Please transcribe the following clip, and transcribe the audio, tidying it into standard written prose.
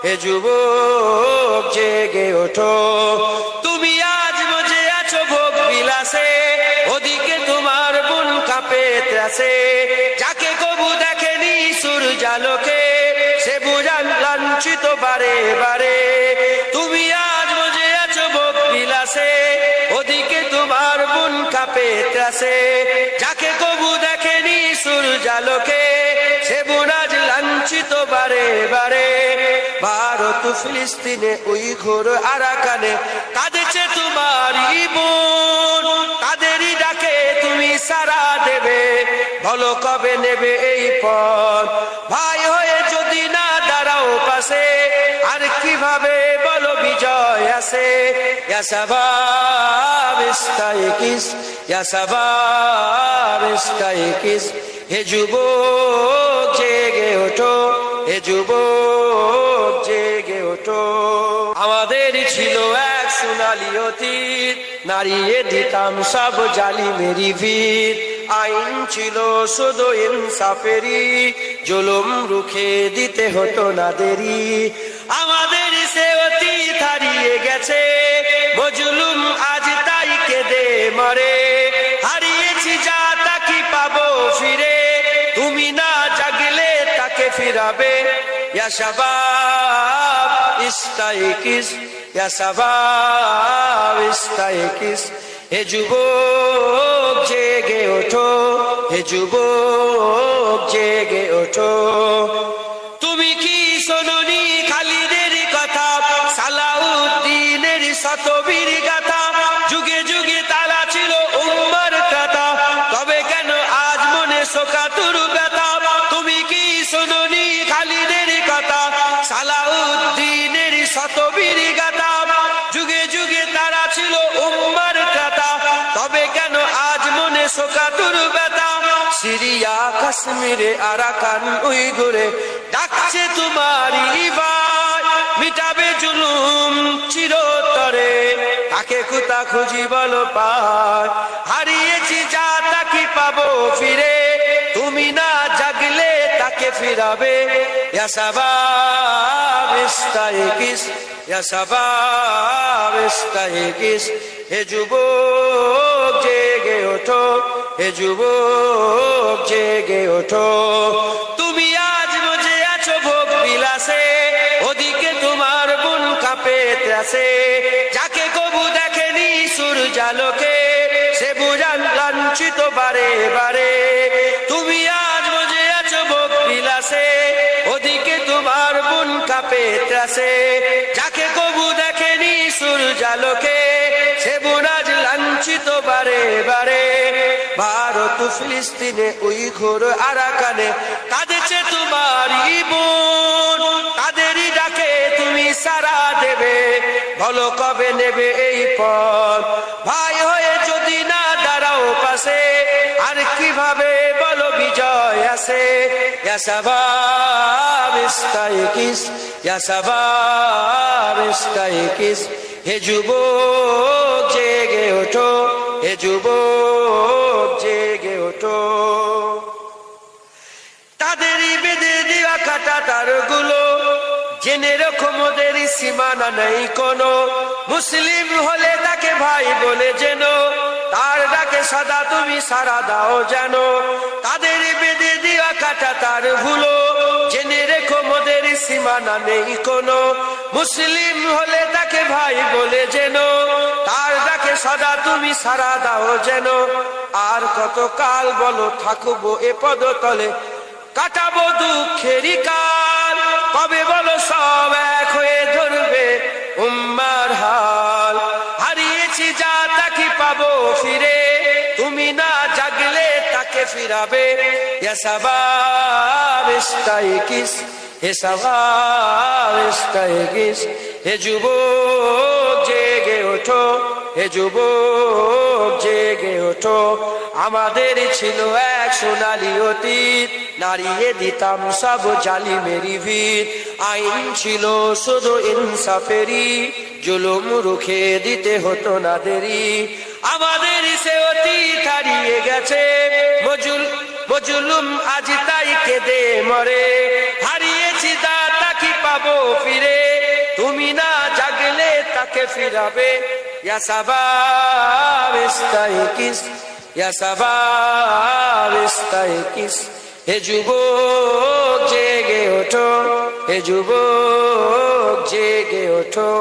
হে যুবক জেগে ওঠো। তুমি আজ বসে আছো ভোগ বিলাসে, ওদিকে তোমার বুন কাঁপে ত্রাসে। যাকে কবু দেখেনি সূর্যালোকে, সে বুঝান লাঞ্ছিত বারে বারে। তুমি আজ বসে আছো ভোগ বিলাসে, ওদিকে তোমার বুন কাঁপে ত্রাসে। যাকে কবু দেখেনি সূর্যালোকে, সে বুন আজ লাঞ্ছিত বারে বারে। ভারত ফিলিস্তিনে উইঘুর আরাকানে কাঁদেছে তোমারই বোন, তাদেরই ডাকে তুমি সাড়া দেবে, বলো কবে নেবে এই পথ। ভাই হয়ে যদি না দাঁড়াও পাশে, আর কিভাবে বলো বিজয় আসে। ইয়া শাবাব ইস্তাইকিস, ইয়া শাবাব ইস্তাইকিস, হে যুবক জেগে ওঠো, হে যুবক জেগে ওঠো। আমাদের ছিল এক সোনালী অতীত, নাড়িয়ে দিতাম সব জালিমেরই ভিত। আইন ছিল শুধু ইনসাফেরই, জুলুম রুখে দিতে হতো না দেরি। আমাদের সে অতীত হারিয়ে গেছে, মজলুম আজ তাই কেঁদে মরে। হারিয়েছি যা তা কি পাবো ফিরে, তুমি না জাগলে তাকে ফিরাবে। ইয়া শাবাব ইস্তাইকিস, ইয়া শাবাব ইস্তাইকিস, হে যুবক জেগে ওঠো, হে যুবক জেগে ওঠো। তুমি কি শোনোনি খালিদের কথা, সালাউদ্দিনের শতবীর গাথা। যুগে যুগে তারা ছিল উম্মার কথা, তবে কেন আজ মনে শোকাতুর ব্যথা। তুমি কি শোনোনি খালিদের কথা, সালাউদ্দিনের শতবীর গাথা। যুগে যুগে তারা ছিল উম্মার কথা, তবে কেন আজ মনে শোকাতুর ব্যথা। সিরিয়া কাশ্মীরে আরাকান উইঘুরে ডাকছে তোমারই ভাই, মিটাবে জুলুম চিরতরে, তাকে কোথা খুঁজি বলো পায়। হারিয়েছি যা তা কি পাবো ফিরে, তুমি না জাগলে তাকে ফিরাবে। ইয়া শাবাব ইস্তাইকিস, ইয়া শাবাব ইস্তাইকিস, হে যুবক জেগে ওঠো, হে যুবক জেগে ওঠো। তুমি আজ বসে আছো ভোগ বিলাসে, ওদিকে তোমার বুন কাঁপে ত্রাসে। যাকে কবু দেখেনি সূর্যালোকে, সে বুঝান লাঞ্ছিত বারে বারে। তুমি আজ বসে আছো ভোগ বিলাসে, ওদিকে তোমার বুন কাঁপে ত্রাসে। যাকে কবু দেখেনি সূর্যালোকে, সে বুন আজ লাঞ্ছিত বারে বারে। ভারত ফিলিস্তিনে উইঘুর আরাকানে কাঁদেছে তোমারই বোন, তাদেরই ডাকে তুমি সাড়া দেবে, বলো কবে নেবে এই পথ। ভাই হয়ে যদি না দাঁড়াও পাশে, আর কিভাবে বলো বিজয় আসে। ইয়া শাবাব ইস্তাইকিস, ইয়া শাবাব ইস্তাইকিস, হে যুবক জেগে ওঠো, হে যুবক জেগে ওঠো। তাদেরই বেঁধে দেওয়া কাটা তারগুলো, জেনে রাখো মোদের সীমানা নেই কোনো। মুসলিম হলে তাকে ভাই বলে যেন, তার ডাকে সদা তুমি সাড়া দাও যেন। তাদের বেঁধে দেওয়া কাটা তারগুলো, জেনে রেখো মোদের সীমানা নেই কোনো। মুসলিম হলে তাকে ভাই বলে যেন, তার ডাকে সদা তুমি সাড়া দাও যেন। আর কত কাল বলো থাকবো এ পদতলে, কাটাবো দুঃখেরই কাল। কবে বলো সব এক হয়ে ধরবে উম্মার হাল। হারিয়েছি যা তা কি পাবো ফিরে, তুমি না জাগলে তাকে ফিরাবে। ইয়া শাবাব ইস্তাইকিস, হে শাবাব ইস্তাইকিস, হে যুবক জেগে ওঠো, হে যুবক জেগে ওঠো। আমাদের ছিল এক সোনালী অতীত, নাড়িয়ে দিতাম সব জালিমেরই ভিত। আইন ছিল শুধু ইনসাফেরই, জুলুম রুখে দিতে হতো না দেরি। আমাদের সে অতীত হারিয়ে গেছে, মজলুম আজ তাই কেঁদে মরে। হারিয়েছি দাতা কি পাবো ফিরে, তুমি না জাগলে তাকে ফিরাবে। ইয়া শাবাব ইস্তাইকিস, ইয়া শাবাব ইস্তাইকিস, হে যুবক জেগে ওঠো, হে যুবক জেগে ওঠো।